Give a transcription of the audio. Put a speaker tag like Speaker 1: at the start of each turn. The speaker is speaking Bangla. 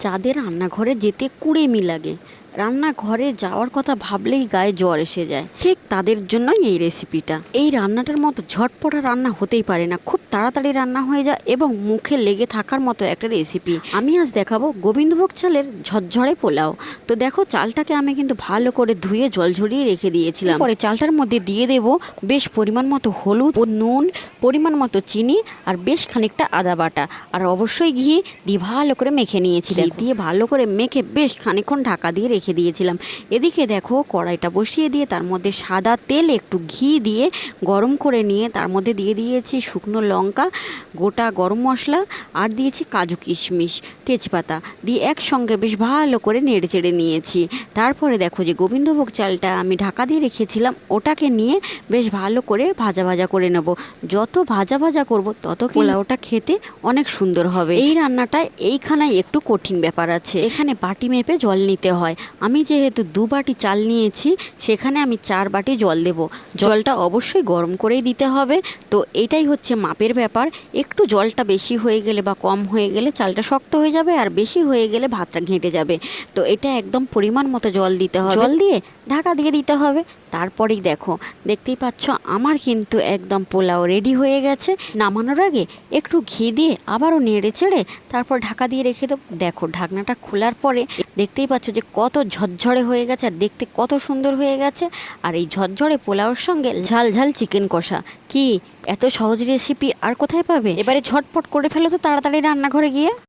Speaker 1: যাদের রান্নাঘরে যেতে কুড়েমি লাগে, রান্নাঘরে যাওয়ার কথা ভাবলেই গায়ে জ্বর এসে যায়, ঠিক তাদের জন্যই এই রেসিপিটা। এই রান্নাটার মতো ঝটপটা রান্না হতেই পারে না, খুব তাড়াতাড়ি রান্না হয়ে যায় এবং মুখে লেগে থাকার মতো একটা রেসিপি। আমি আজ দেখাবো গোবিন্দভোগ চালের ঝরঝরে পোলাও। তো দেখো, চালটাকে আমি কিন্তু ভালো করে ধুয়ে জল ঝরিয়ে রেখে দিয়েছিলাম। পরে চালটার মধ্যে দিয়ে দেবো বেশ পরিমাণ মতো হলুদ ও নুন, পরিমাণ মতো চিনি আর বেশ খানিকটা আদা বাটা, আর অবশ্যই ঘি দিয়ে ভালো করে মেখে নিয়েছিলাম। দিয়ে ভালো করে মেখে বেশ খানিকক্ষণ ঢাকা দিয়ে রেখে দিয়েছিলাম। এদিকে দেখো, কড়াইটা বসিয়ে দিয়ে তার মধ্যে সাদা তেল একটু ঘি দিয়ে গরম করে নিয়ে তার মধ্যে দিয়ে দিয়েছি শুকনো লঙ্কা, গোটা গরম মশলা, আর দিয়েছি কাজু কিশমিশ, তেজপাতা দিয়ে একসঙ্গে বেশ ভালো করে নেড়ে চেড়ে নিয়েছি। তারপরে দেখো যে গোবিন্দভোগ চালটা আমি ঢাকা দিয়ে রেখেছিলাম, ওটাকে নিয়ে বেশ ভালো করে ভাজা ভাজা করে নেব। যত ভাজা ভাজা করব তত পোলাওটা খেতে অনেক সুন্দর হবে। এই রান্নাটা এইখানে একটু কঠিন ব্যাপার আছে, এখানে বাটি মেপে জল নিতে হয়। আমি যেহেতু 2 বাটি চাল নিয়েছি, সেখানে আমি 4 বাটি জল দেব। জলটা অবশ্যই গরম করেই দিতে হবে। তো এটাই হচ্ছে মাপের ব্যাপার। একটু জলটা বেশি হয়ে গেলে বা কম হয়ে গেলে চালটা শক্ত হয়ে যাবে, আর বেশি হয়ে গেলে ভাতটা ঘেঁটে যাবে। তো এটা একদম পরিমাণ মতো জল দিতে হবে, জল দিয়ে ঢাকা দিয়ে দিতে হবে। তারপরেই দেখো, দেখতেই পাচ্ছ আমার কিন্তু একদম পোলাও রেডি হয়ে গেছে। নামানোর আগে একটু ঘি দিয়ে আবারও নেড়ে চেড়ে তারপর ঢাকা দিয়ে রেখে দেবো। দেখো, ঢাকনাটা খোলার পরে দেখতেই পাচ্ছ যে কত ঝরঝরে হয়ে গেছে আর দেখতে কত সুন্দর হয়ে গেছে। আর এই ঝরঝরে পোলাওর সঙ্গে ঝাল ঝাল চিকেন কষা, কি এত সহজ রেসিপি আর কোথায় পাবে? এবারে ঝটপট করে ফেলো তো তাড়াতাড়ি রান্নাঘরে গিয়ে।